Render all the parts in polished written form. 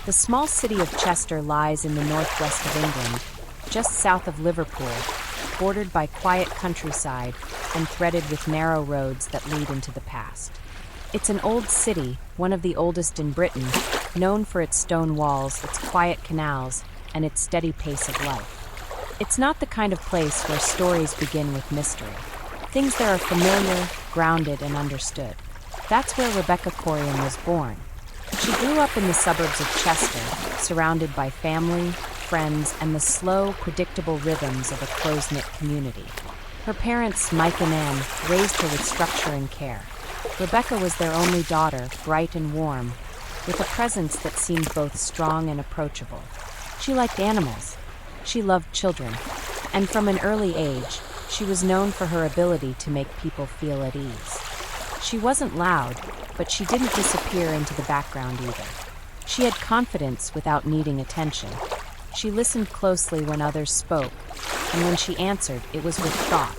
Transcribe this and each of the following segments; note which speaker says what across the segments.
Speaker 1: The small city of Chester lies in the northwest of England, just south of Liverpool, bordered by quiet countryside and threaded with narrow roads that lead into the past. It's an old city, one of the oldest in Britain, known for its stone walls, its quiet canals, and its steady pace of life. It's not the kind of place where stories begin with mystery. Things there are familiar, grounded, and understood. That's where Rebecca Coriam was born. She grew up in the suburbs of Chester, surrounded by family, friends, and the slow, predictable rhythms of a close-knit community. Her parents, Mike and Ann, raised her with structure and care. Rebecca was their only daughter, bright and warm, with a presence that seemed both strong and approachable. She liked animals. She loved children. And from an early age, she was known for her ability to make people feel at ease. She wasn't loud, but she didn't disappear into the background either. She had confidence without needing attention. She listened closely when others spoke, and when she answered, it was with thought.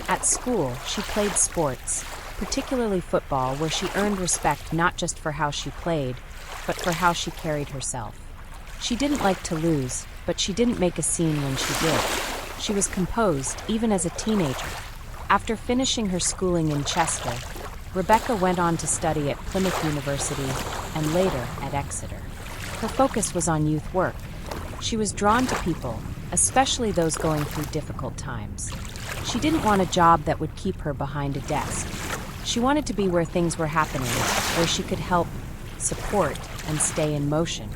Speaker 1: At school, she played sports, particularly football, where she earned respect not just for how she played, but for how she carried herself. She didn't like to lose, but she didn't make a scene when she did. She was composed, even as a teenager. After finishing her schooling in Chester, Rebecca went on to study at Plymouth University and later at Exeter. Her focus was on youth work. She was drawn to people, especially those going through difficult times. She didn't want a job that would keep her behind a desk. She wanted to be where things were happening, where she could help, support, and stay in motion.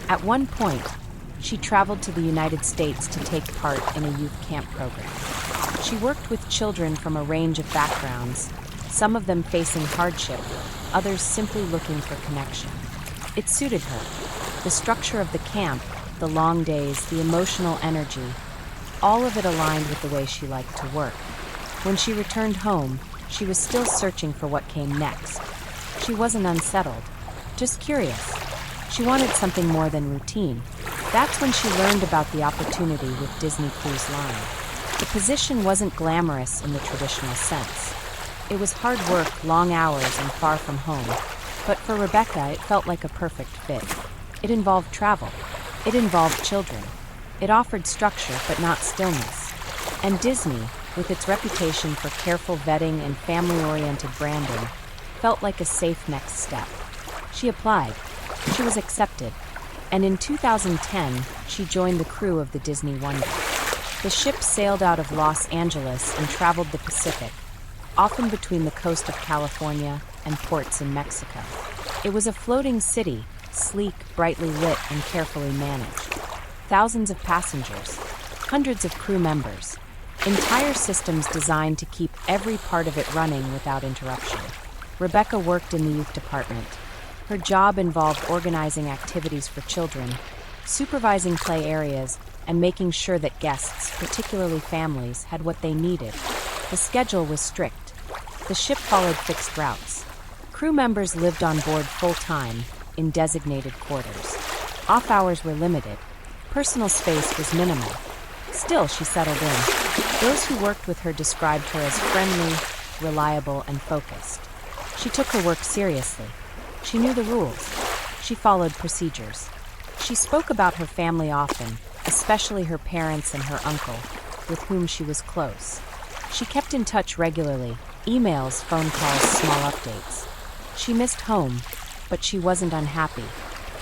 Speaker 1: At one point, she traveled to the United States to take part in a youth camp program. She worked with children from a range of backgrounds, some of them facing hardship, others simply looking for connection. It suited her. The structure of the camp, the long days, the emotional energy, all of it aligned with the way she liked to work. When she returned home, she was still searching for what came next. She wasn't unsettled, just curious. She wanted something more than routine. That's when she learned about the opportunity with Disney Cruise Line. The position wasn't glamorous in the traditional sense. It was hard work, long hours, and far from home. But for Rebecca, it felt like a perfect fit. It involved travel. It involved children. It offered structure, but not stillness. And Disney, with its reputation for careful vetting and family-oriented branding, felt like a safe next step. She applied. She was accepted. And in 2010, she joined the crew of the Disney Wonder. The ship sailed out of Los Angeles and traveled the Pacific, often between the coast of California and ports in Mexico. It was a floating city, sleek, brightly lit, and carefully managed. Thousands of passengers, hundreds of crew members, entire systems designed to keep every part of it running without interruption. Rebecca worked in the youth department. Her job involved organizing activities for children, supervising play areas, and making sure that guests, particularly families, had what they needed. The schedule was strict. The ship followed fixed routes. Crew members lived on board full-time, in designated quarters. Off hours were limited. Personal space was minimal. Still, she settled in. Those who worked with her described her as friendly, reliable, and focused. She took her work seriously. She knew the rules. She followed procedures. She spoke about her family often, especially her parents and her uncle, with whom she was close. She kept in touch regularly, emails, phone calls, small updates. She missed home, but she wasn't unhappy.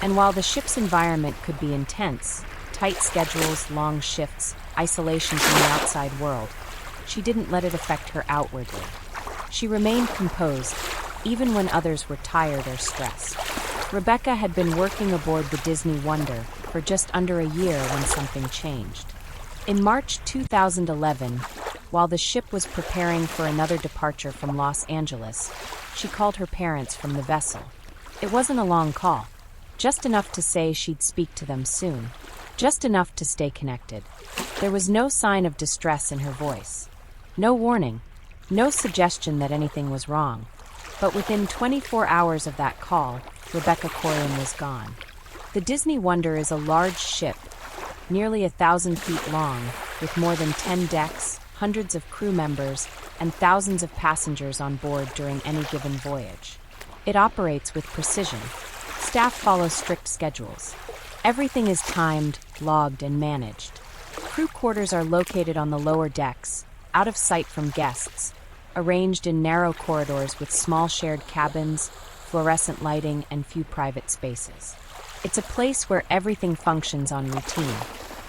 Speaker 1: And while the ship's environment could be intense, tight schedules, long shifts, isolation from the outside world, she didn't let it affect her outwardly. She remained composed, even when others were tired or stressed. Rebecca had been working aboard the Disney Wonder for just under a year when something changed. In March 2011, while the ship was preparing for another departure from Los Angeles, she called her parents from the vessel. It wasn't a long call, just enough to say she'd speak to them soon, just enough to stay connected. There was no sign of distress in her voice, no warning, no suggestion that anything was wrong. But within 24 hours of that call, Rebecca Coriam was gone. The Disney Wonder is a large ship, nearly 1,000 feet long, with more than 10 decks, hundreds of crew members, and thousands of passengers on board during any given voyage. It operates with precision, staff follows strict schedules. Everything is timed, logged, and managed. Crew quarters are located on the lower decks, out of sight from guests, arranged in narrow corridors with small shared cabins, fluorescent lighting, and few private spaces. It's a place where everything functions on routine.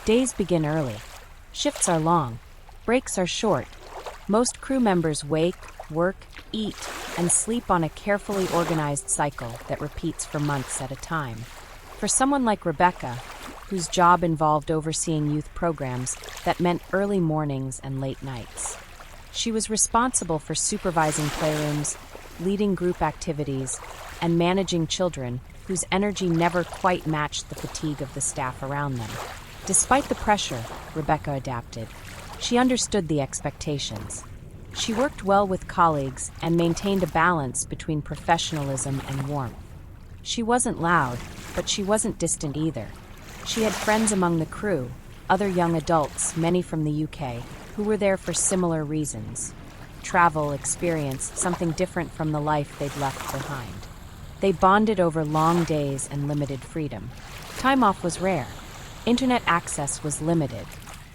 Speaker 1: Days begin early. Shifts are long. Breaks are short. Most crew members wake, work, eat, and sleep on a carefully organized cycle that repeats for months at a time. For someone like Rebecca, whose job involved overseeing youth programs, that meant early mornings and late nights. She was responsible for supervising playrooms, leading group activities, and managing children whose energy never quite matched the fatigue of the staff around them. Despite the pressure, Rebecca adapted. She understood the expectations. She worked well with colleagues and maintained a balance between professionalism and warmth. She wasn't loud, but she wasn't distant either. She had friends among the crew, other young adults, many from the UK, who were there for similar reasons. Travel, experience, something different from the life they'd left behind. They bonded over long days and limited freedom. Time off was rare. Internet access was limited,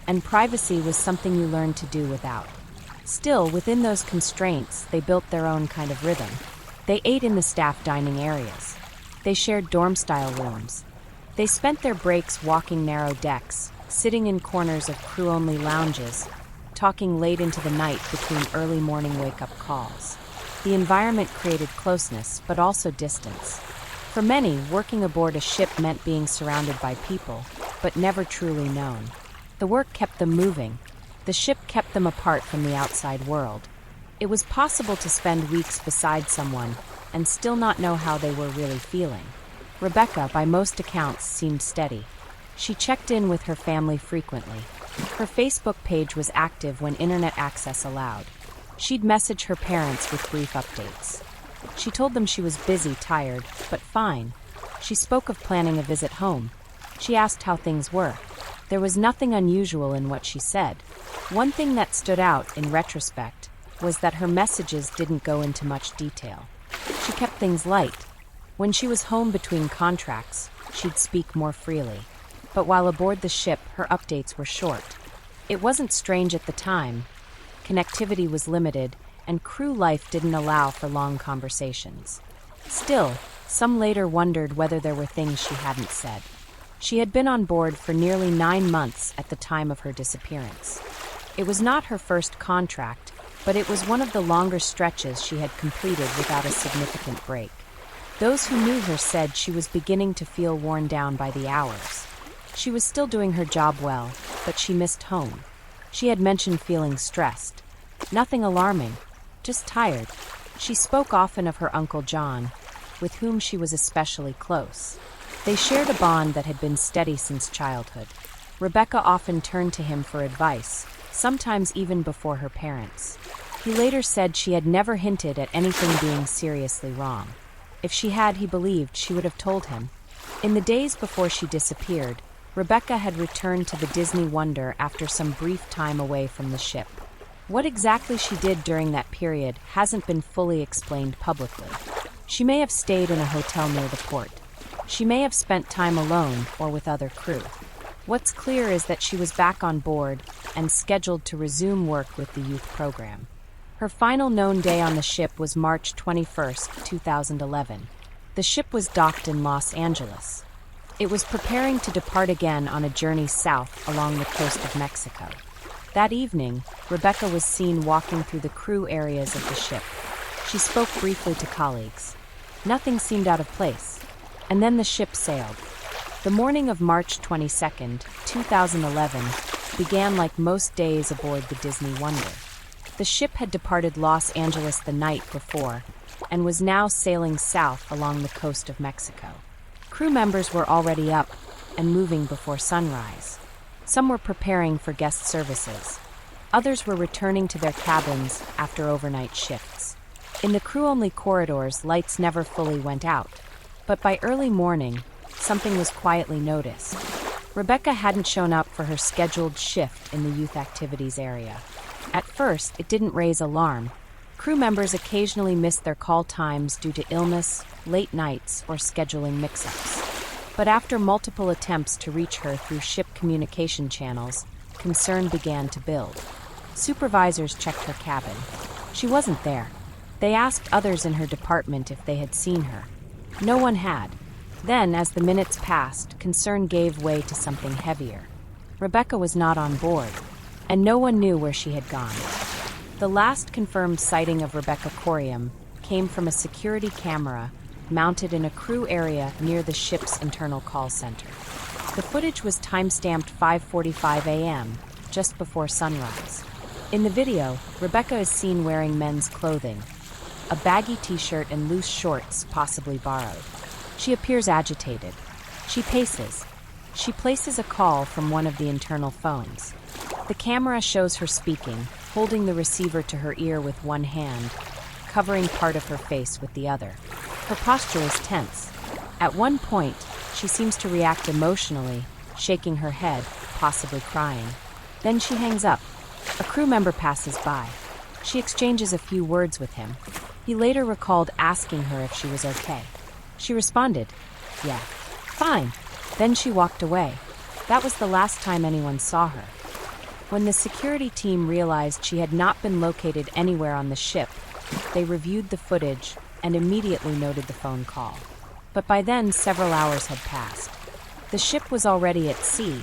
Speaker 1: and privacy was something you learned to do without. Still, within those constraints, they built their own kind of rhythm. They ate in the staff dining areas. They shared dorm-style rooms. They spent their breaks walking narrow decks, sitting in corners of crew-only lounges, talking late into the night between early morning wake-up calls. The environment created closeness, but also distance. For many, working aboard a ship meant being surrounded by people, but never truly known. The work kept them moving. The ship kept them apart from the outside world. It was possible to spend weeks beside someone and still not know how they were really feeling. Rebecca, by most accounts, seemed steady. She checked in with her family frequently. Her Facebook page was active when internet access allowed. She'd message her parents with brief updates. She told them she was busy, tired, but fine. She spoke of planning a visit home. She asked how things were. There was nothing unusual in what she said. One thing that stood out, in retrospect, was that her messages didn't go into much detail. She kept things light. When she was home between contracts, she'd speak more freely. But while aboard the ship, her updates were short. It wasn't strange at the time. Connectivity was limited, and crew life didn't allow for long conversations. Still, some later wondered whether there were things she hadn't said. She had been on board for nearly 9 months at the time of her disappearance. It was not her first contract, but it was one of the longer stretches she had completed without a significant break. Those who knew her said she was beginning to feel worn down by the hours. She was still doing her job well, but she missed home. She had mentioned feeling stressed. Nothing alarming, just tired. She spoke often of her Uncle John, with whom she was especially close. They shared a bond that had been steady since childhood. Rebecca often turned to him for advice, sometimes even before her parents. He later said she had never hinted at anything being seriously wrong. If she had, he believed, she would have told him. In the days before she disappeared, Rebecca had returned to the Disney Wonder after some brief time away from the ship. What exactly she did during that period hasn't been fully explained publicly. She may have stayed in a hotel near the port. She may have spent time alone or with other crew. What's clear is that she was back on board and scheduled to resume work with the youth program. Her final known day on the ship was March 21, 2011. The ship was docked in Los Angeles. It was preparing to depart again on a journey south along the coast of Mexico. That evening, Rebecca was seen walking through the crew areas of the ship. She spoke briefly to colleagues. Nothing seemed out of place. And then the ship sailed. The morning of March 22, 2011, began like most days aboard the Disney Wonder. The ship had departed Los Angeles the night before and was now sailing south along the coast of Mexico. Crew members were already up and moving before sunrise. Some were preparing for guest services. Others were returning to their cabins after overnight shifts. In the crew-only corridors, lights never fully went out. But by early morning, something was quietly noticed. Rebecca hadn't shown up for her scheduled shift in the youth activities area. At first, it didn't raise alarm. Crew members occasionally missed their call times due to illness, late nights, or scheduling mix-ups. But after multiple attempts to reach her through ship communication channels, concern began to build. Supervisors checked her cabin. She wasn't there. They asked others in her department if they had seen her. No one had. Then, as the minutes passed, concern gave way to something heavier. Rebecca was not on board, and no one knew where she had gone. The last confirmed sighting of Rebecca Coriam came from a security camera mounted in a crew area near the ship's internal call center. The footage was time-stamped 5:45 a.m., just before sunrise. In the video, Rebecca is seen wearing men's clothing, a baggy t-shirt and loose shorts, possibly borrowed. She appears agitated. She paces. She places a call from one of the internal phones. The camera shows her speaking, holding the receiver to her ear with one hand, covering part of her face with the other. Her posture is tense. At one point, she seems to react emotionally, shaking her head, possibly crying. Then she hangs up. A crew member passes by. She exchanges a few words with him. He later recalled asking her if she was okay. She responded, "Yeah, fine." Then she walked away. That was the last time anyone saw her. When the security team realized she had not been located anywhere on the ship, they reviewed the footage and immediately noted the phone call. But by then, several hours had passed. The ship was already at sea,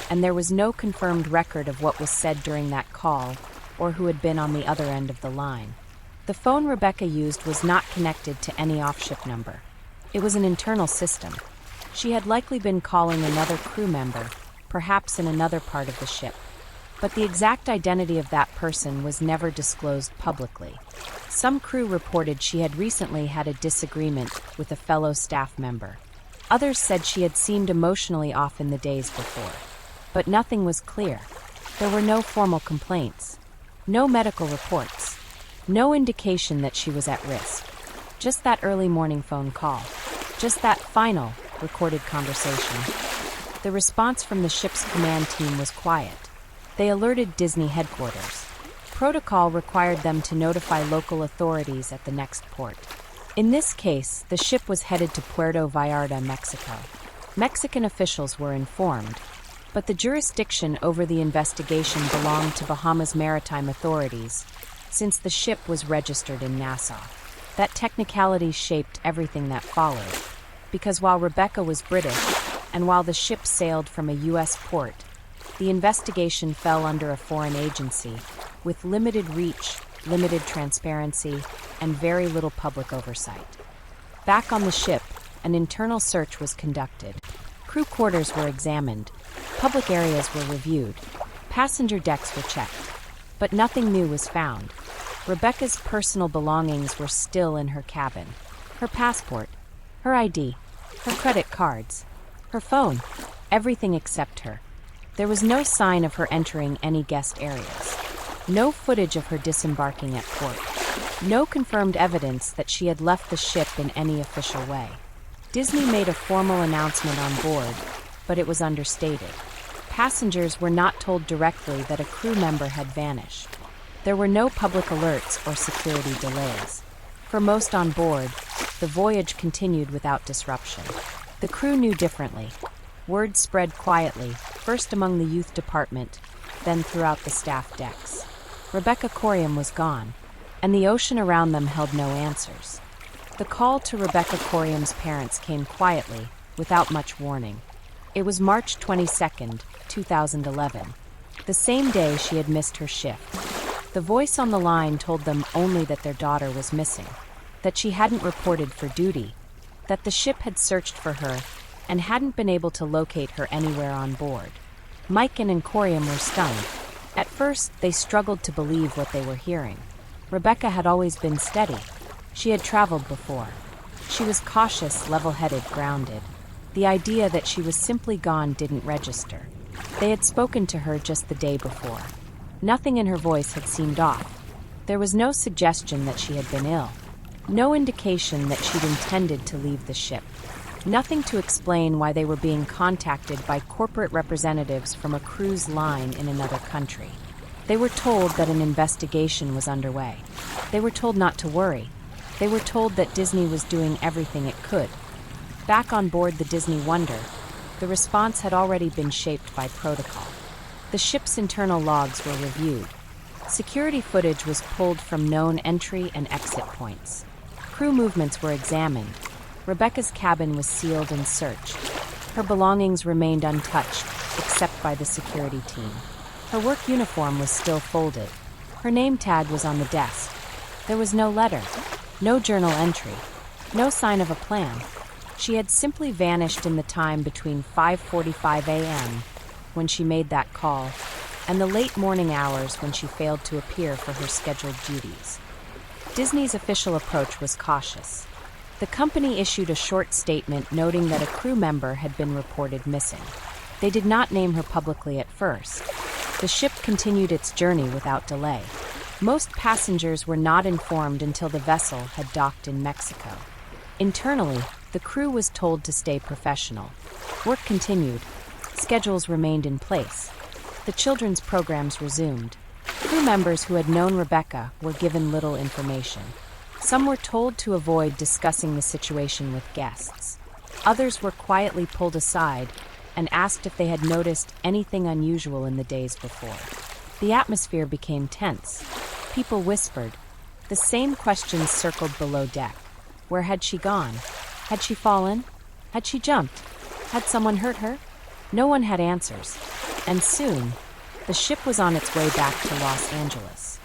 Speaker 1: and there was no confirmed record of what was said during that call or who had been on the other end of the line. The phone Rebecca used was not connected to any off-ship number. It was an internal system. She had likely been calling another crew member, perhaps in another part of the ship. But the exact identity of that person was never disclosed publicly. Some crew reported she had recently had a disagreement with a fellow staff member. Others said she had seemed emotionally off in the days before. But nothing was clear. There were no formal complaints, no medical reports, no indication that she was at risk. Just that early morning phone call. Just that final, recorded conversation. The response from the ship's command team was quiet. They alerted Disney headquarters. Protocol required them to notify local authorities at the next port. In this case, the ship was headed to Puerto Vallarta, Mexico. Mexican officials were informed, but the jurisdiction over the investigation belonged to Bahamas maritime authorities, since the ship was registered in Nassau. That technicality shaped everything that followed, because while Rebecca was British, and while the ship sailed from a U.S. port, the investigation fell under a foreign agency, with limited reach, limited transparency, and very little public oversight. Back on the ship, an internal search was conducted. Crew quarters were examined, public areas were reviewed, passenger decks were checked, but nothing new was found. Rebecca's personal belongings were still in her cabin. Her passport, her ID, her credit cards, her phone, everything except her. There was no sign of her entering any guest areas. No footage of her disembarking at port. No confirmed evidence that she had left the ship in any official way. Disney made a formal announcement on board, but it was understated. Passengers were not told directly that a crew member had vanished. There were no public alerts or security delays. For most on board, the voyage continued without disruption. The crew knew differently. Word spread quietly, first among the youth department, then throughout the staff decks. Rebecca Coriam was gone, and the ocean around them held no answers. The call to Rebecca Coriam's parents came quietly, without much warning. It was March 22, 2011, the same day she had missed her shift. The voice on the line told them only that their daughter was missing, that she hadn't reported for duty, that the ship had searched for her and hadn't been able to locate her anywhere on board. Mike and Coriam were stunned. At first, they struggled to believe what they were hearing. Rebecca had always been steady. She had traveled before. She was cautious, level-headed, grounded. The idea that she was simply gone didn't register. They had spoken to her just the day before. Nothing in her voice had seemed off. There was no suggestion that she had been ill. No indication that she'd intended to leave the ship. Nothing to explain why they were being contacted by corporate representatives from a cruise line in another country. They were told that an investigation was underway. They were told not to worry. They were told that Disney was doing everything it could. Back on board the Disney Wonder, the response had already been shaped by protocol. The ship's internal logs were reviewed. Security footage was pulled from known entry and exit points. Crew movements were examined. Rebecca's cabin was sealed and searched. Her belongings remained untouched, except by the security team. Her work uniform was still folded. Her name tag was on the desk. There was no letter, no journal entry, no sign of a plan. She had simply vanished in the time between 5:45 a.m., when she made that call, and the late morning hours when she failed to appear for her scheduled duties. Disney's official approach was cautious. The company issued a short statement noting that a crew member had been reported missing. They did not name her publicly at first. The ship continued its journey without delay. Most passengers were not informed until the vessel had docked in Mexico. Internally, the crew was told to stay professional. Work continued. Schedules remained in place. The children's programs resumed. Crew members who had known Rebecca were given little information. Some were told to avoid discussing the situation with guests. Others were quietly pulled aside and asked if they had noticed anything unusual in the days before. The atmosphere became tense. People whispered. The same questions circled below deck. Where had she gone? Had she fallen? Had she jumped? Had someone hurt her? No one had answers. And soon, the ship was on its way back to Los Angeles.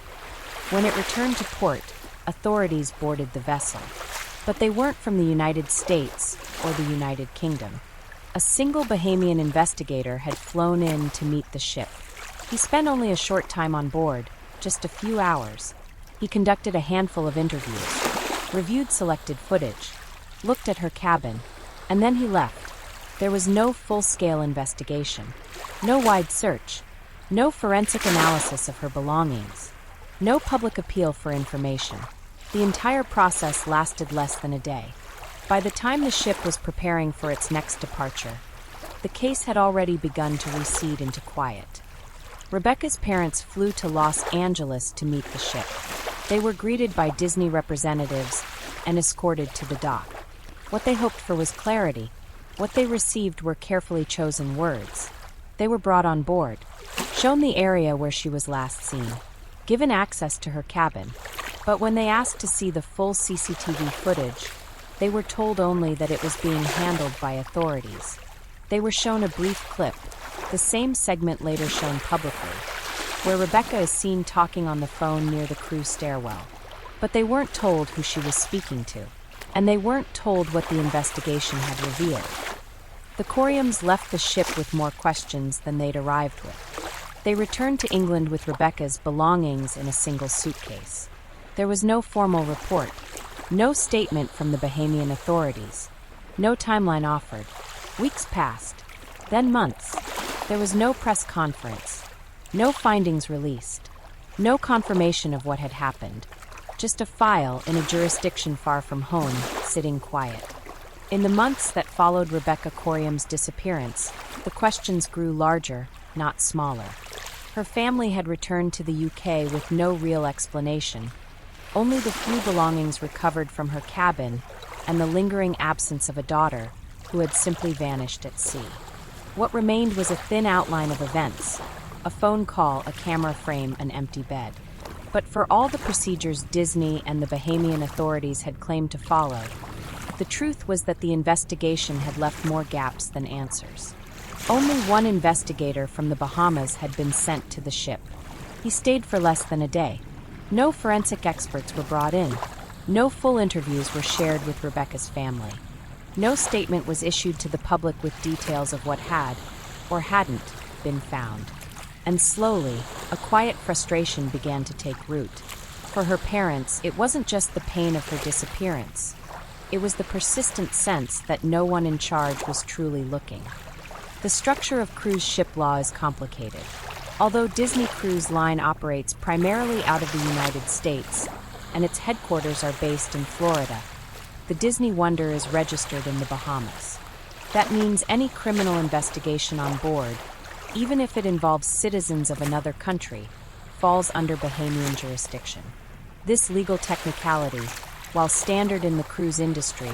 Speaker 1: When it returned to port, authorities boarded the vessel. But they weren't from the United States or the United Kingdom. A single Bahamian investigator had flown in to meet the ship. He spent only a short time on board, just a few hours. He conducted a handful of interviews, reviewed selected footage, looked at her cabin, and then he left. There was no full-scale investigation, no wide search, no forensic analysis of her belongings, no public appeal for information. The entire process lasted less than a day. By the time the ship was preparing for its next departure, the case had already begun to recede into quiet. Rebecca's parents flew to Los Angeles to meet the ship. They were greeted by Disney representatives and escorted to the dock. What they hoped for was clarity. What they received were carefully chosen words. They were brought on board, shown the area where she was last seen, given access to her cabin. But when they asked to see the full CCTV footage, they were told only that it was being handled by authorities. They were shown a brief clip, the same segment later shown publicly, where Rebecca is seen talking on the phone near the crew stairwell. But they weren't told who she was speaking to, and they weren't told what the investigation had revealed. The Coriams left the ship with more questions than they'd arrived with. They returned to England with Rebecca's belongings in a single suitcase. There was no formal report, no statement from the Bahamian authorities, no timeline offered. Weeks passed, then months. There was no press conference, no findings released, no confirmation of what had happened, just a file in a jurisdiction far from home, sitting quiet. In the months that followed Rebecca Coriam's disappearance, the questions grew larger, not smaller. Her family had returned to the UK with no real explanation, only the few belongings recovered from her cabin and the lingering absence of a daughter who had simply vanished at sea. What remained was a thin outline of events, a phone call, a camera frame, an empty bed. But for all the procedures Disney and the Bahamian authorities had claimed to follow, the truth was that the investigation had left more gaps than answers. Only one investigator from the Bahamas had been sent to the ship. He stayed for less than a day. No forensic experts were brought in. No full interviews were shared with Rebecca's family. No statement was issued to the public with details of what had, or hadn't, been found. And slowly, a quiet frustration began to take root. For her parents, it wasn't just the pain of her disappearance. It was the persistent sense that no one in charge was truly looking. The structure of cruise ship law is complicated. Although Disney Cruise Line operates primarily out of the United States, and its headquarters are based in Florida, the Disney Wonder is registered in the Bahamas. That means any criminal investigation on board, even if it involves citizens of another country, falls under Bahamian jurisdiction. This legal technicality, while standard in the cruise industry,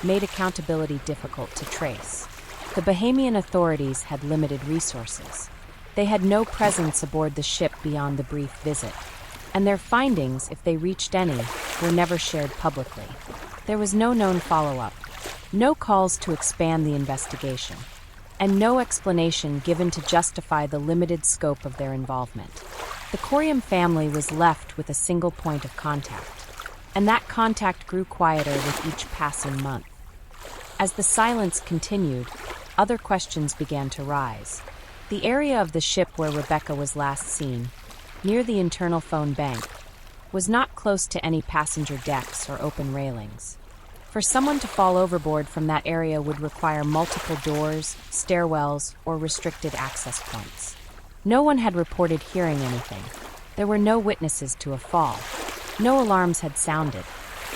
Speaker 1: made accountability difficult to trace. The Bahamian authorities had limited resources. They had no presence aboard the ship beyond the brief visit, and their findings, if they reached any, were never shared publicly. There was no known follow-up, no calls to expand the investigation, and no explanation given to justify the limited scope of their involvement. The Coriam family was left with a single point of contact, and that contact grew quieter with each passing month. As the silence continued, other questions began to rise. The area of the ship where Rebecca was last seen, near the internal phone bank, was not close to any passenger decks or open railings. For someone to fall overboard from that area would require multiple doors, stairwells, or restricted access points. No one had reported hearing anything. There were no witnesses to a fall. No alarms had sounded,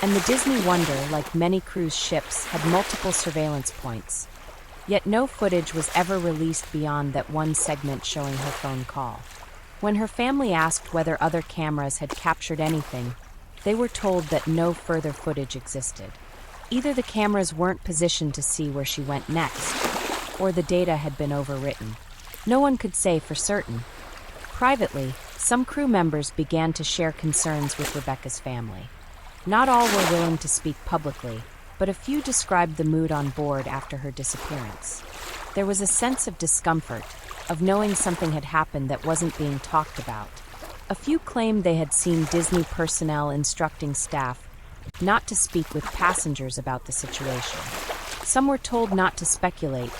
Speaker 1: and the Disney Wonder, like many cruise ships, had multiple surveillance points. Yet no footage was ever released beyond that one segment showing her phone call. When her family asked whether other cameras had captured anything, they were told that no further footage existed. Either the cameras weren't positioned to see where she went next, or the data had been overwritten. No one could say for certain. Privately, some crew members began to share concerns with Rebecca's family. Not all were willing to speak publicly, but a few described the mood on board after her disappearance. There was a sense of discomfort, of knowing something had happened that wasn't being talked about. A few claimed they had seen Disney personnel instructing staff not to speak with passengers about the situation. Some were told not to speculate,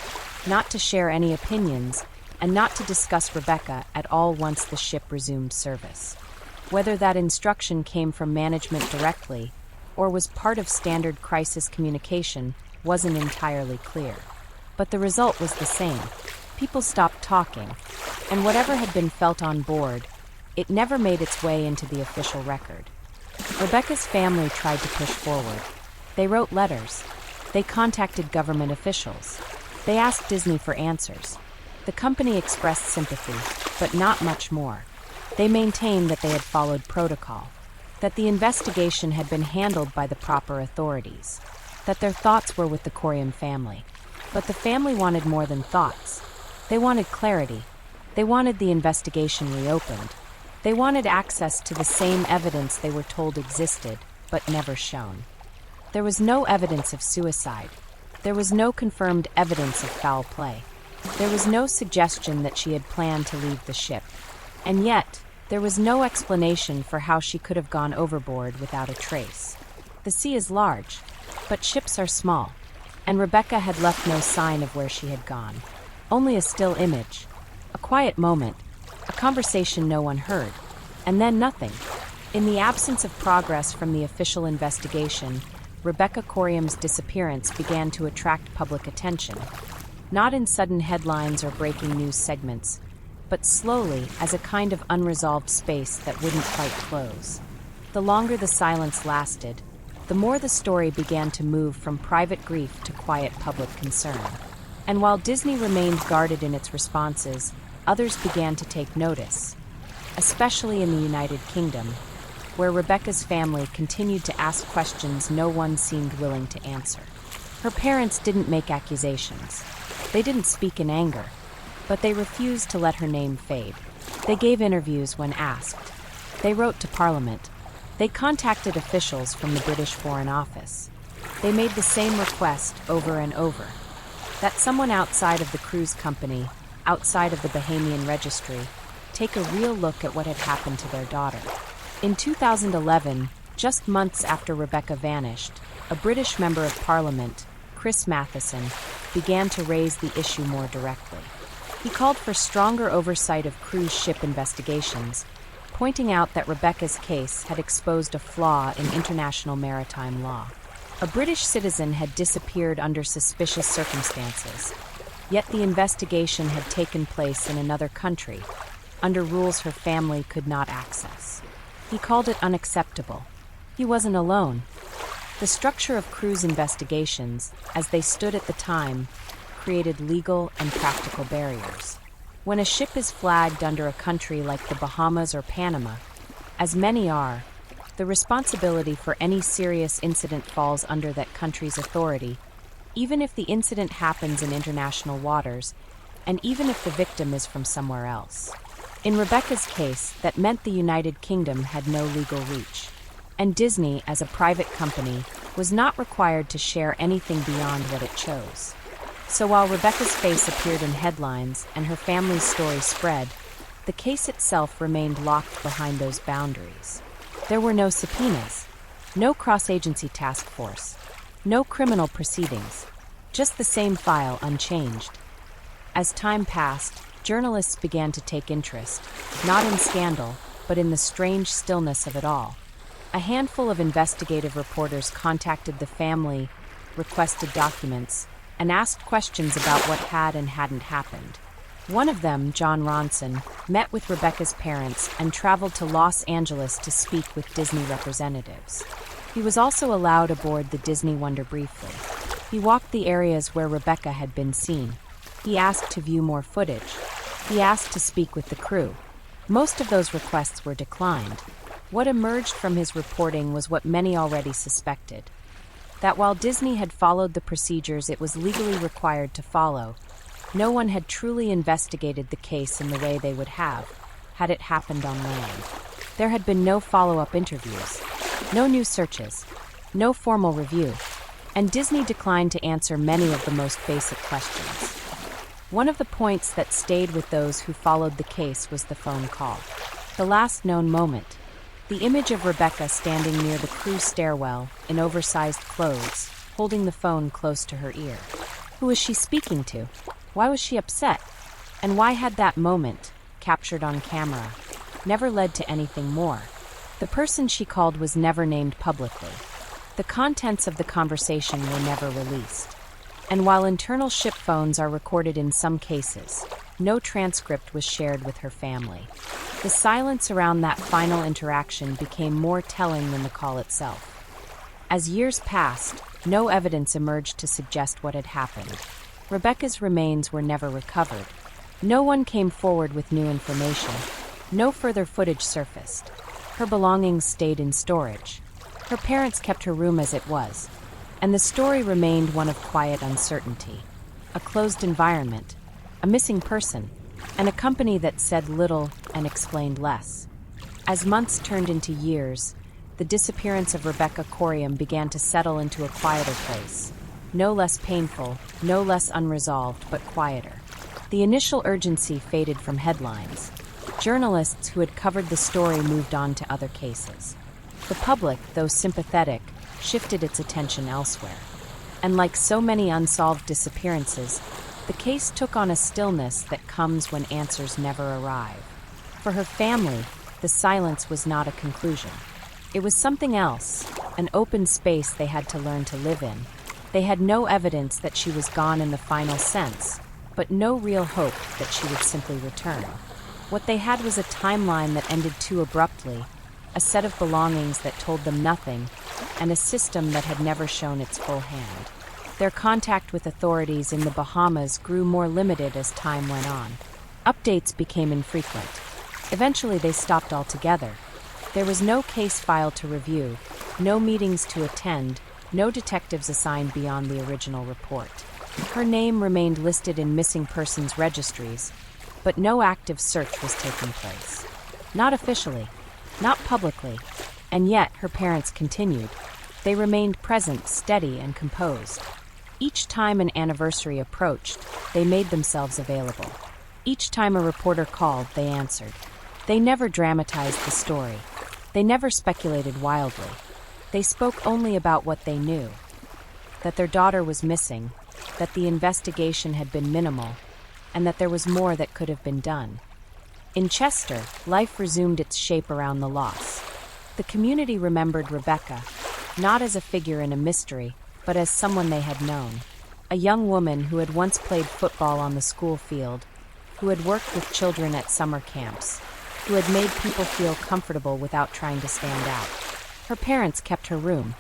Speaker 1: not to share any opinions, and not to discuss Rebecca at all once the ship resumed service. Whether that instruction came from management directly or was part of standard crisis communication wasn't entirely clear. But the result was the same. People stopped talking, and whatever had been felt on board, it never made its way into the official record. Rebecca's family tried to push forward. They wrote letters. They contacted government officials. They asked Disney for answers. The company expressed sympathy, but not much more. They maintained that they had followed protocol, that the investigation had been handled by the proper authorities, that their thoughts were with the Coriam family. But the family wanted more than thoughts. They wanted clarity. They wanted the investigation reopened. They wanted access to the same evidence they were told existed, but never shown. There was no evidence of suicide. There was no confirmed evidence of foul play. There was no suggestion that she had planned to leave the ship. And yet, there was no explanation for how she could have gone overboard without a trace. The sea is large, but ships are small, and Rebecca had left no sign of where she had gone. Only a still image, a quiet moment, a conversation no one heard, and then nothing. In the absence of progress from the official investigation, Rebecca Coriam's disappearance began to attract public attention, not in sudden headlines or breaking news segments, but slowly as a kind of unresolved space that wouldn't quite close. The longer the silence lasted, the more the story began to move from private grief to quiet public concern. And while Disney remained guarded in its responses, others began to take notice, especially in the United Kingdom, where Rebecca's family continued to ask questions no one seemed willing to answer. Her parents didn't make accusations. They didn't speak in anger, but they refused to let her name fade. They gave interviews when asked. They wrote to Parliament. They contacted officials from the British Foreign Office. They made the same request over and over, that someone outside of the cruise company, outside of the Bahamian registry, take a real look at what had happened to their daughter. In 2011, just months after Rebecca vanished, a British Member of Parliament, Chris Matheson, began to raise the issue more directly. He called for stronger oversight of cruise ship investigations, pointing out that Rebecca's case had exposed a flaw in international maritime law. A British citizen had disappeared under suspicious circumstances, yet the investigation had taken place in another country, under rules her family could not access. He called it unacceptable. He wasn't alone. The structure of cruise investigations, as they stood at the time, created legal and practical barriers. When a ship is flagged under a country like the Bahamas or Panama, as many are, the responsibility for any serious incident falls under that country's authority, even if the incident happens in international waters, and even if the victim is from somewhere else. In Rebecca's case, that meant the United Kingdom had no legal reach, and Disney, as a private company, was not required to share anything beyond what it chose. So while Rebecca's face appeared in headlines and her family's story spread, the case itself remained locked behind those boundaries. There were no subpoenas, no cross-agency task force, no criminal proceedings, just the same file unchanged. As time passed, journalists began to take interest, not in scandal, but in the strange stillness of it all. A handful of investigative reporters contacted the family, requested documents, and asked questions about what had and hadn't happened. One of them, John Ronson, met with Rebecca's parents and traveled to Los Angeles to speak with Disney representatives. He was also allowed aboard the Disney Wonder briefly. He walked the areas where Rebecca had been seen. He asked to view more footage. He asked to speak with the crew. Most of those requests were declined. What emerged from his reporting was what many already suspected: that while Disney had followed the procedures it was legally required to follow, no one had truly investigated the case in the way they would have, had it happened on land. There had been no follow-up interviews, no new searches, no formal review, and Disney declined to answer many of the most basic questions. One of the points that stayed with those who followed the case was the phone call. The last known moment. The image of Rebecca standing near the crew stairwell in oversized clothes, holding the phone close to her ear. Who was she speaking to? Why was she upset? And why had that moment, captured on camera, never led to anything more? The person she called was never named publicly. The contents of the conversation were never released. And while internal ship phones are recorded in some cases, no transcript was shared with her family. The silence around that final interaction became more telling than the call itself. As years passed, no evidence emerged to suggest what had happened. Rebecca's remains were never recovered. No one came forward with new information. No further footage surfaced. Her belongings stayed in storage. Her parents kept her room as it was, and the story remained one of quiet uncertainty. A closed environment, a missing person, and a company that said little and explained less. As months turned into years, the disappearance of Rebecca Coriam began to settle into a quieter place. No less painful, no less unresolved, but quieter. The initial urgency faded from headlines. Journalists who had covered the story moved on to other cases. The public, though sympathetic, shifted its attention elsewhere. And like so many unsolved disappearances, the case took on a stillness that comes when answers never arrive. For her family, the silence was not a conclusion. It was something else, an open space they had to learn to live in. They had no evidence that she was gone in the final sense, but no real hope that she would simply return. What they had was a timeline that ended too abruptly, a set of belongings that told them nothing, and a system that had never shown its full hand. Their contact with authorities in the Bahamas grew more limited as time went on. Updates became infrequent. Eventually they stopped altogether. There was no case file to review, no meetings to attend, no detectives assigned beyond the original report. Her name remained listed in missing persons registries, but no active search was taking place. Not officially, not publicly, and yet her parents continued. They remained present, steady, and composed. Each time an anniversary approached, they made themselves available. Each time a reporter called, they answered. They never dramatized the story. They never speculated wildly. They spoke only about what they knew. That their daughter was missing, that the investigation had been minimal, and that there was more that could have been done. In Chester, life resumed its shape around the loss. The community remembered Rebecca, not as a figure in a mystery, but as someone they had known. A young woman who had once played football on the school field, who had worked with children at summer camps, who had made people feel comfortable without trying to stand out. Her parents kept her room,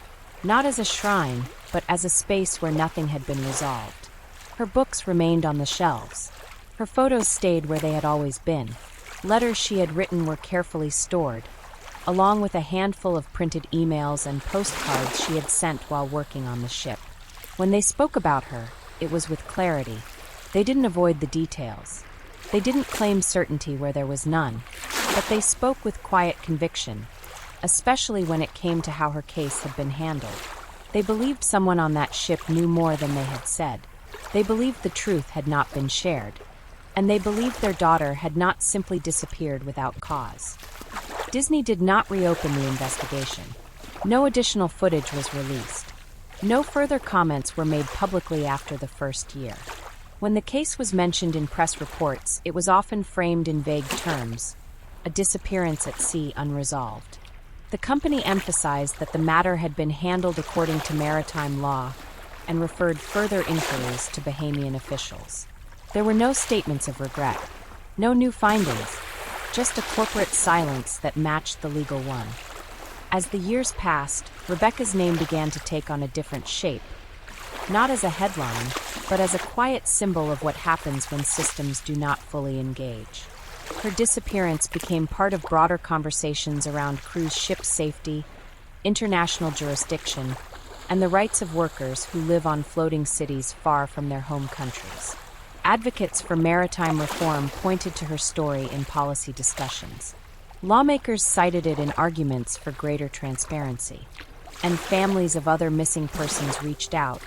Speaker 1: not as a shrine, but as a space where nothing had been resolved. Her books remained on the shelves. Her photos stayed where they had always been. Letters she had written were carefully stored, along with a handful of printed emails and postcards she had sent while working on the ship. When they spoke about her, it was with clarity. They didn't avoid the details. They didn't claim certainty where there was none, but they spoke with quiet conviction, especially when it came to how her case had been handled. They believed someone on that ship knew more than they had said. They believed the truth had not been shared, and they believed their daughter had not simply disappeared without cause. Disney did not reopen the investigation. No additional footage was released. No further comments were made publicly after the first year. When the case was mentioned in press reports, it was often framed in vague terms: a disappearance at sea unresolved. The company emphasized that the matter had been handled according to maritime law and referred further inquiries to Bahamian officials. There were no statements of regret, no new findings, just a corporate silence that matched the legal one. As the years passed, Rebecca's name began to take on a different shape, not as a headline, but as a quiet symbol of what happens when systems do not fully engage. Her disappearance became part of broader conversations around cruise ship safety, international jurisdiction, and the rights of workers who live on floating cities far from their home countries. Advocates for maritime reform pointed to her story in policy discussions. Lawmakers cited it in arguments for greater transparency, and families of other missing persons reached out,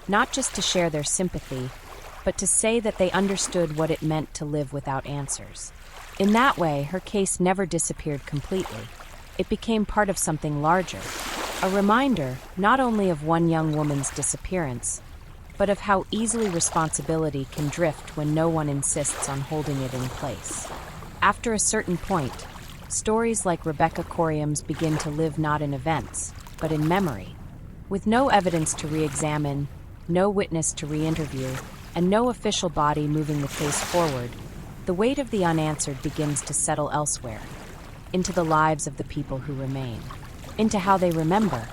Speaker 1: not just to share their sympathy, but to say that they understood what it meant to live without answers. In that way, her case never disappeared completely. It became part of something larger, a reminder not only of one young woman's disappearance, but of how easily responsibility can drift when no one insists on holding it in place. After a certain point, stories like Rebecca Coriam's begin to live not in events, but in memory. With no evidence to re-examine, no witness to re-interview, and no official body moving the case forward, the weight of the unanswered begins to settle elsewhere, into the lives of the people who remain, into how they remember,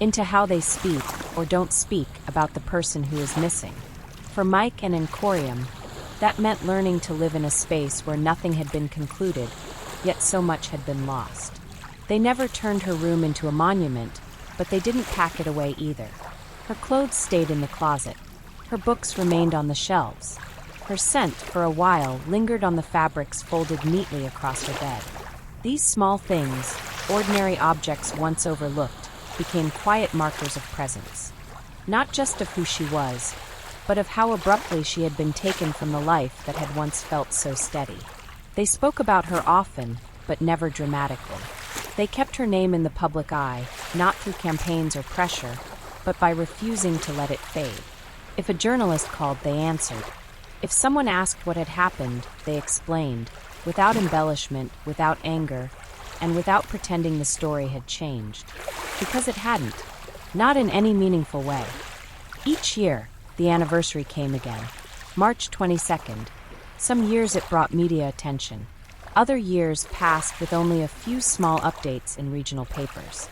Speaker 1: into how they speak or don't speak about the person who is missing. For Mike and in Coriam, that meant learning to live in a space where nothing had been concluded, yet so much had been lost. They never turned her room into a monument, but they didn't pack it away either. Her clothes stayed in the closet. Her books remained on the shelves. Her scent, for a while, lingered on the fabrics folded neatly across her bed. These small things, ordinary objects once overlooked, became quiet markers of presence. Not just of who she was, but of how abruptly she had been taken from the life that had once felt so steady. They spoke about her often, but never dramatically. They kept her name in the public eye, not through campaigns or pressure, but by refusing to let it fade. If a journalist called, they answered. If someone asked what had happened, they explained, without embellishment, without anger, and without pretending the story had changed. Because it hadn't, not in any meaningful way. Each year, the anniversary came again, March 22nd. Some years it brought media attention. Other years passed with only a few small updates in regional papers.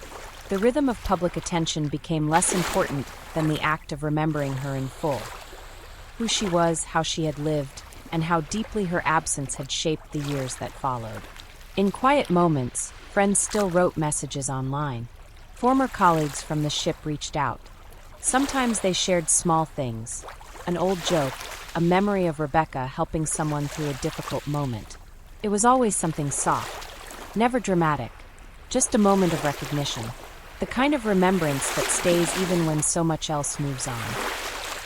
Speaker 1: The rhythm of public attention became less important than the act of remembering her in full. Who she was, how she had lived, and how deeply her absence had shaped the years that followed. In quiet moments, friends still wrote messages online. Former colleagues from the ship reached out. Sometimes they shared small things, an old joke, a memory of Rebecca helping someone through a difficult moment. It was always something soft, never dramatic, just a moment of recognition, the kind of remembrance that stays even when so much else moves on.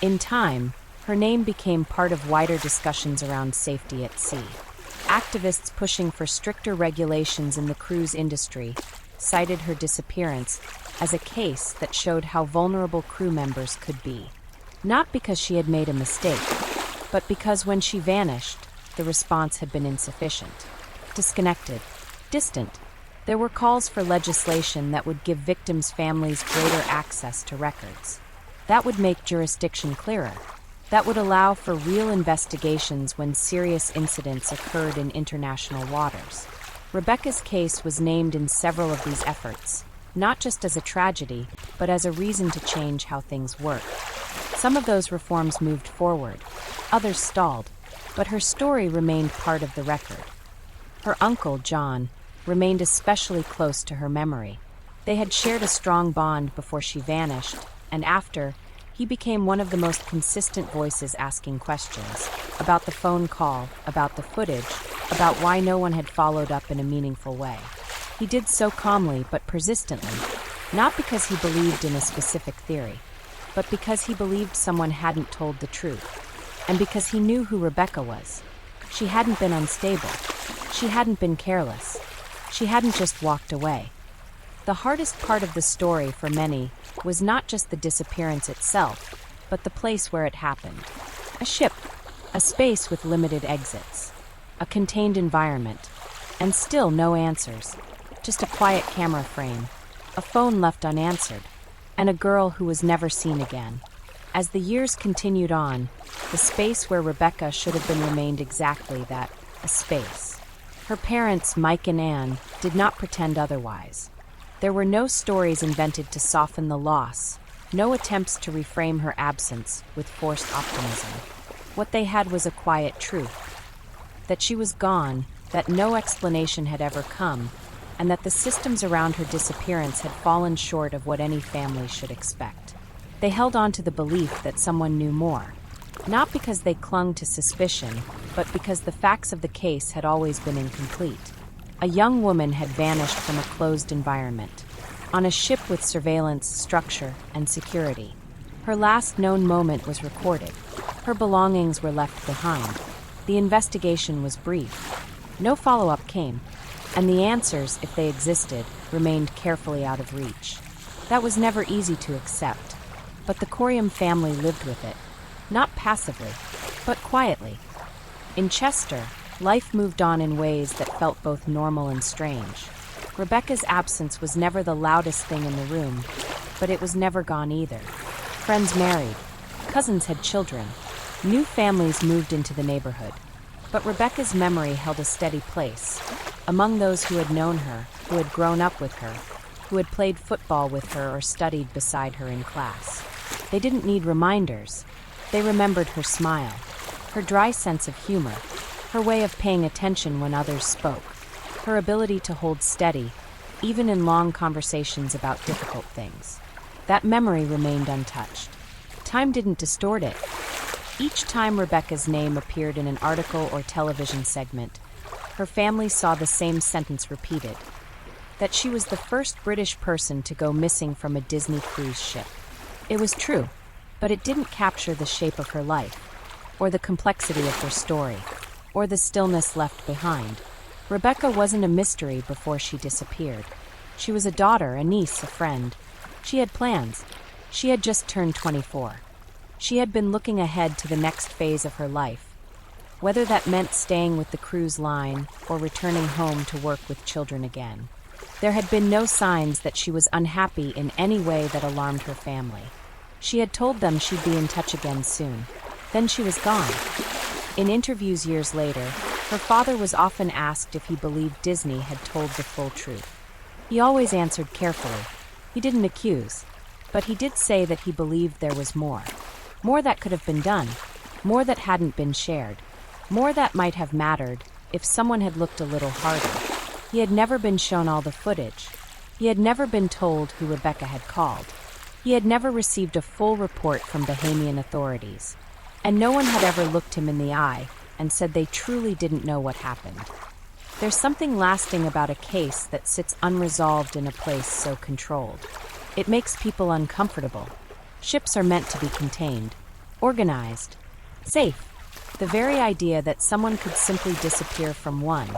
Speaker 1: In time, her name became part of wider discussions around safety at sea. Activists pushing for stricter regulations in the cruise industry cited her disappearance as a case that showed how vulnerable crew members could be. Not because she had made a mistake, but because when she vanished, the response had been insufficient, disconnected, distant. There were calls for legislation that would give victims' families greater access to records. That would make jurisdiction clearer. That would allow for real investigations when serious incidents occurred in international waters. Rebecca's case was named in several of these efforts, not just as a tragedy, but as a reason to change how things work. Some of those reforms moved forward, others stalled. but her story remained part of the record. Her uncle, John, remained especially close to her memory. They had shared a strong bond before she vanished, and after, he became one of the most consistent voices asking questions about the phone call, about the footage, about why no one had followed up in a meaningful way. He did so calmly but persistently, not because he believed in a specific theory, but because he believed someone hadn't told the truth, and because he knew who Rebecca was. She hadn't been unstable. She hadn't been careless. She hadn't just walked away. The hardest part of the story for many was not just the disappearance itself, but the place where it happened. A ship, a space with limited exits, a contained environment, and still no answers. Just a quiet camera frame, a phone left unanswered, and a girl who was never seen again. As the years continued on, the space where Rebecca should have been remained exactly that, a space. Her parents, Mike and Anne, did not pretend otherwise. There were no stories invented to soften the loss, no attempts to reframe her absence with forced optimism. What they had was a quiet truth. That she was gone, that no explanation had ever come, and that the systems around her disappearance had fallen short of what any family should expect. They held on to the belief that someone knew more, not because they clung to suspicion, but because the facts of the case had always been incomplete. A young woman had vanished from a closed environment, on a ship with surveillance, structure, and security. Her last known moment was recorded. Her belongings were left behind. The investigation was brief. No follow-up came, and the answers, if they existed, remained carefully out of reach. That was never easy to accept, but the Coriam family lived with it, not passively, but quietly. In Chester, life moved on in ways that felt both normal and strange. Rebecca's absence was never the loudest thing in the room, but it was never gone either. Friends married, cousins had children, new families moved into the neighborhood. But Rebecca's memory held a steady place. Among those who had known her, who had grown up with her, who had played football with her or studied beside her in class. They didn't need reminders. They remembered her smile, her dry sense of humor, her way of paying attention when others spoke, her ability to hold steady, even in long conversations about difficult things. That memory remained untouched. Time didn't distort it. Each time Rebecca's name appeared in an article or television segment, her family saw the same sentence repeated, that she was the first British person to go missing from a Disney cruise ship. It was true, but it didn't capture the shape of her life, or the complexity of her story, or the stillness left behind. Rebecca wasn't a mystery before she disappeared. She was a daughter, a niece, a friend. She had plans. She had just turned 24. She had been looking ahead to the next phase of her life, whether that meant staying with the cruise line or returning home to work with children again. There had been no signs that she was unhappy in any way that alarmed her family. She had told them she'd be in touch again soon. Then she was gone. In interviews years later, her father was often asked if he believed Disney had told the full truth. He always answered carefully. He didn't accuse, but he did say that he believed there was more. More that could have been done, more that hadn't been shared, more that might have mattered if someone had looked a little harder. He had never been shown all the footage. He had never been told who Rebecca had called. He had never received a full report from Bahamian authorities. And no one had ever looked him in the eye and said they truly didn't know what happened. There's something lasting about a case that sits unresolved in a place so controlled. It makes people uncomfortable. Ships are meant to be contained, organized, safe. The very idea that someone could simply disappear from one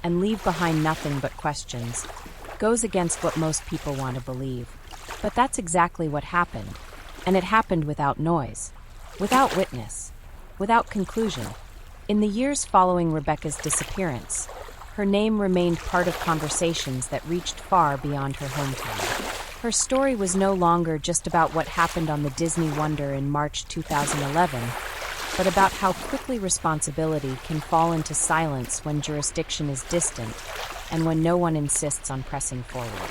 Speaker 1: and leave behind nothing but questions goes against what most people want to believe. But that's exactly what happened, and it happened without noise, without witness, without conclusion. In the years following Rebecca's disappearance, her name remained part of conversations that reached far beyond her hometown. Her story was no longer just about what happened on the Disney Wonder in March 2011, but about how quickly responsibility can fall into silence when jurisdiction is distant and when no one insists on pressing forward.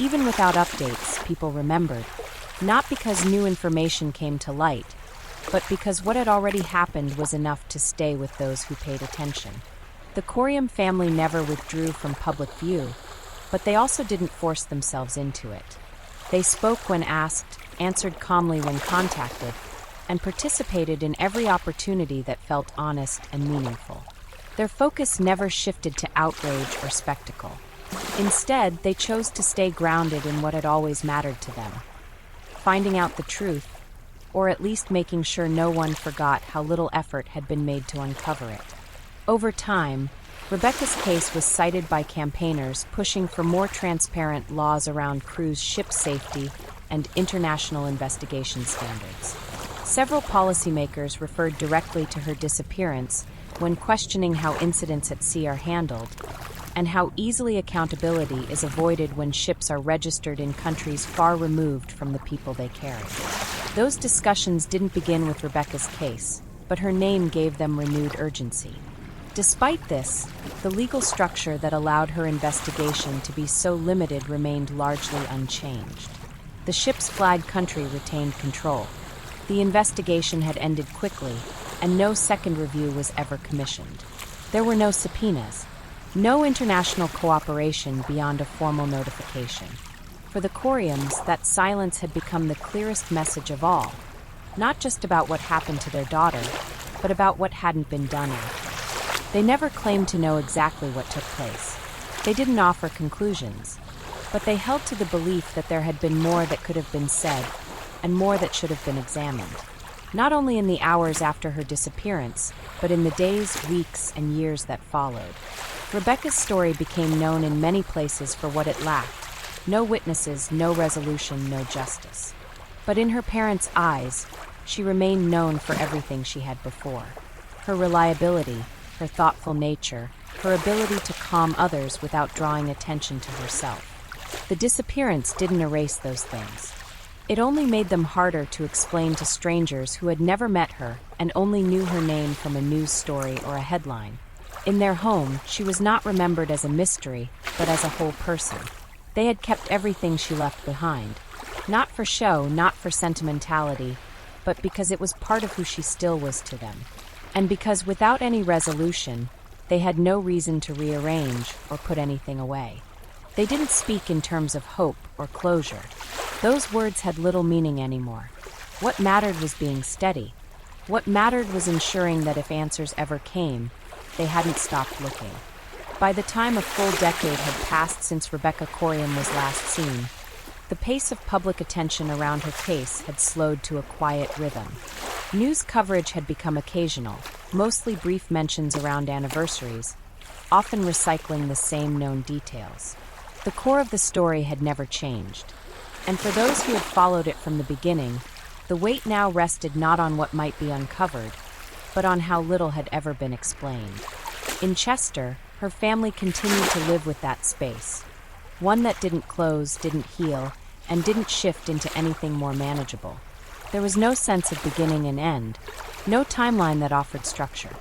Speaker 1: Even without updates, people remembered, not because new information came to light, but because what had already happened was enough to stay with those who paid attention. The Coriam family never withdrew from public view, but they also didn't force themselves into it. They spoke when asked, answered calmly when contacted, and participated in every opportunity that felt honest and meaningful. Their focus never shifted to outrage or spectacle. Instead, they chose to stay grounded in what had always mattered to them: finding out the truth, or at least making sure no one forgot how little effort had been made to uncover it. Over time, Rebecca's case was cited by campaigners pushing for more transparent laws around cruise ship safety and international investigation standards. Several policymakers referred directly to her disappearance when questioning how incidents at sea are handled, and how easily accountability is avoided when ships are registered in countries far removed from the people they carry. Those discussions didn't begin with Rebecca's case, but her name gave them renewed urgency. Despite this, the legal structure that allowed her investigation to be so limited remained largely unchanged. The ship's flag country retained control. The investigation had ended quickly, and no second review was ever commissioned. There were no subpoenas, no international cooperation beyond a formal notification. For the Coriams, that silence had become the clearest message of all, not just about what happened to their daughter, but about what hadn't been done after. They never claimed to know exactly what took place. They didn't offer conclusions, but they held to the belief that there had been more that could have been said, and more that should have been examined. Not only in the hours after her disappearance, but in the days, weeks, and years that followed. Rebecca's story became known in many places for what it lacked: no witnesses, no resolution, no justice. But in her parents' eyes, she remained known for everything she had before: her reliability, her thoughtful nature, her ability to calm others without drawing attention to herself. The disappearance didn't erase those things. It only made them harder to explain to strangers who had never met her and only knew her name from a news story or a headline. In their home, she was not remembered as a mystery, but as a whole person. They had kept everything she left behind, not for show, not for sentimentality, but because it was part of who she still was to them. And because without any resolution, they had no reason to rearrange or put anything away. They didn't speak in terms of hope or closure. Those words had little meaning anymore. What mattered was being steady. What mattered was ensuring that if answers ever came, they hadn't stopped looking. By the time a full decade had passed since Rebecca Coriam was last seen, the pace of public attention around her case had slowed to a quiet rhythm. News coverage had become occasional, mostly brief mentions around anniversaries, often recycling the same known details. The core of the story had never changed, and for those who had followed it from the beginning, the weight now rested not on what might be uncovered, but on how little had ever been explained. In Chester, her family continued to live with that space, one that didn't close, didn't heal, and didn't shift into anything more manageable. There was no sense of beginning and end, no timeline that offered structure.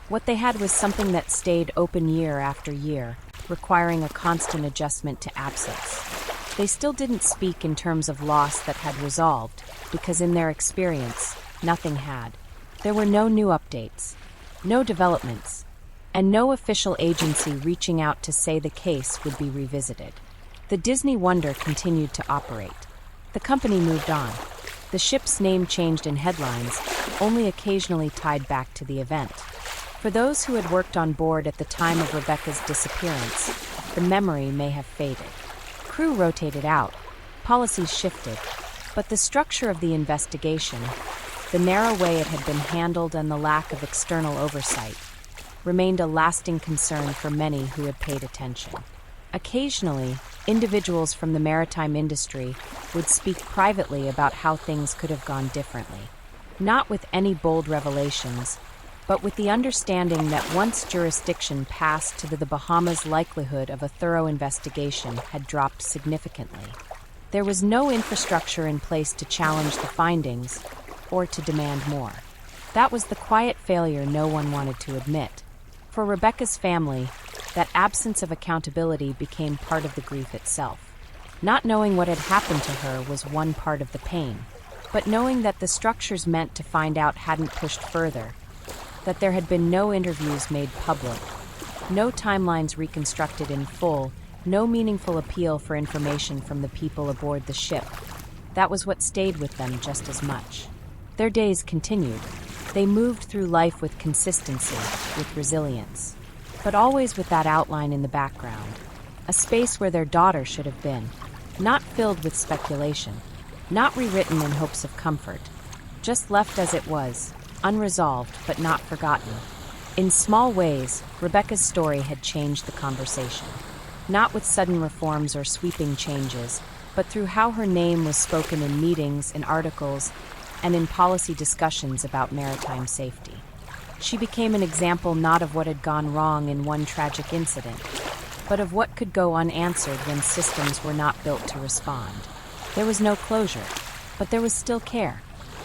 Speaker 1: What they had was something that stayed open year after year, requiring a constant adjustment to absence. They still didn't speak in terms of loss that had resolved, because in their experience, nothing had. There were no new updates, no developments, and no official agency reaching out to say the case would be revisited. The Disney Wonder continued to operate. The company moved on. The ship's name changed in headlines, only occasionally tied back to the event. For those who had worked on board at the time of Rebecca's disappearance, the memory may have faded. Crew rotated out, policies shifted, but the structure of the investigation, the narrow way it had been handled and the lack of external oversight, remained a lasting concern for many who had paid attention. Occasionally, individuals from the maritime industry would speak privately about how things could have gone differently, not with any bold revelations, but with the understanding that once jurisdiction passed to the Bahamas, likelihood of a thorough investigation had dropped significantly. There was no infrastructure in place to challenge the findings or to demand more. That was the quiet failure no one wanted to admit. For Rebecca's family, that absence of accountability became part of the grief itself. Not knowing what had happened to her was one part of the pain, But knowing that the structures meant to find out hadn't pushed further, that there had been no interviews made public, no timelines reconstructed in full, no meaningful appeal for information from the people aboard the ship, that was what stayed with them just as much. Their days continued. They moved through life with consistency, with resilience, but always with that outline in the background, a space where their daughter should have been, not filled with speculation, not rewritten in hopes of comfort, just left as it was, unresolved but not forgotten. In small ways, Rebecca's story had changed the conversation, not with sudden reforms or sweeping changes, but through how her name was spoken in meetings, in articles, and in policy discussions about maritime safety. She became an example not of what had gone wrong in one tragic incident, but of what could go unanswered when systems were not built to respond. There was no closure, but there was still care.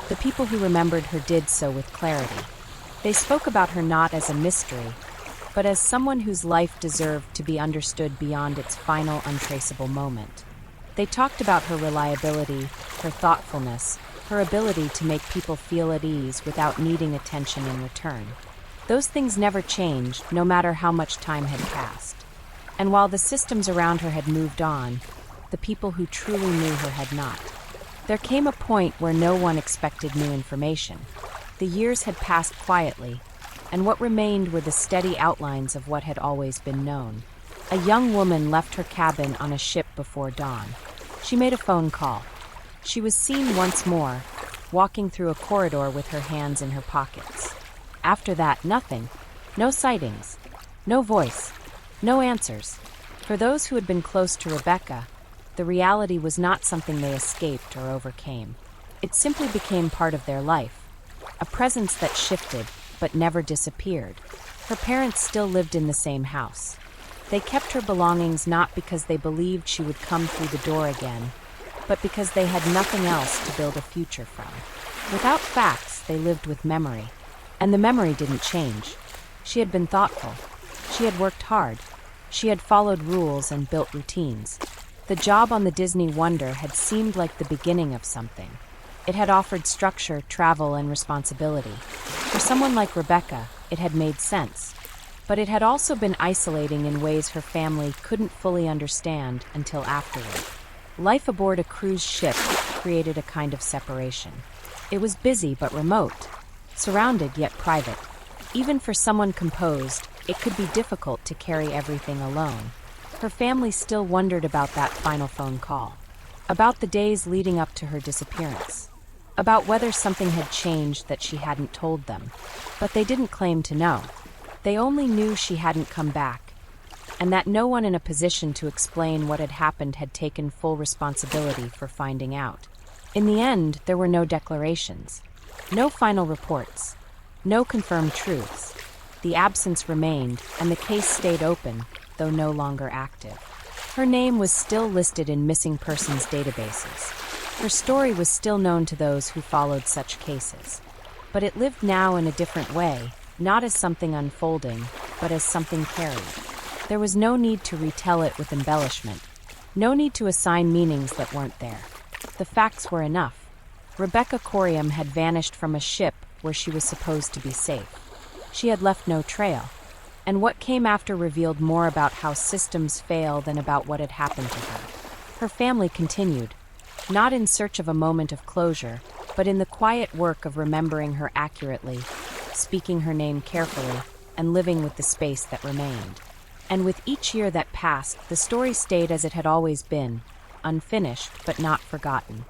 Speaker 1: The people who remembered her did so with clarity. They spoke about her not as a mystery, but as someone whose life deserved to be understood beyond its final untraceable moment. They talked about her reliability, her thoughtfulness, her ability to make people feel at ease without needing attention in return. Those things never changed, no matter how much time had passed. And while the systems around her had moved on, the people who truly knew her had not. There came a point where no one expected new information. The years had passed quietly, and what remained were the steady outlines of what had always been known. A young woman left her cabin on a ship before dawn. She made a phone call. She was seen once more, walking through a corridor with her hands in her pockets. After that, nothing. No sightings. No voice. No answers. For those who had been close to Rebecca, the reality was not something they escaped or overcame. It simply became part of their life, a presence that shifted but never disappeared. Her parents still lived in the same house. They kept her belongings not because they believed she would come through the door again, but because they had nothing else to build a future from. Without facts, they lived with memory. And the memory didn't change. She had been thoughtful. She had worked hard. She had followed rules and built routines. The job on the Disney Wonder had seemed like the beginning of something. It had offered structure, travel, and responsibility. For someone like Rebecca, it had made sense. But it had also been isolating in ways her family couldn't fully understand until afterward. Life aboard a cruise ship created a kind of separation. It was busy but remote, surrounded yet private. Even for someone composed, it could be difficult to carry everything alone. Her family still wondered about that final phone call, about the days leading up to her disappearance, about whether something had changed that she hadn't told them. But they didn't claim to know. They only knew she hadn't come back, and that no one in a position to explain what had happened had taken full responsibility for finding out. In the end, there were no declarations, no final reports, no confirmed truths. The absence remained, and the case stayed open, though no longer active. Her name was still listed in missing persons databases. Her story was still known to those who followed such cases. But it lived now in a different way, not as something unfolding, but as something carried. There was no need to retell it with embellishment, no need to assign meanings that weren't there. The facts were enough. Rebecca Coriam had vanished from a ship where she was supposed to be safe. She had left no trail, and what came after revealed more about how systems fail than about what had happened to her. Her family continued, not in search of a moment of closure, but in the quiet work of remembering her accurately, speaking her name carefully, and living with the space that remained. And with each year that passed, the story stayed as it had always been, unfinished but not forgotten.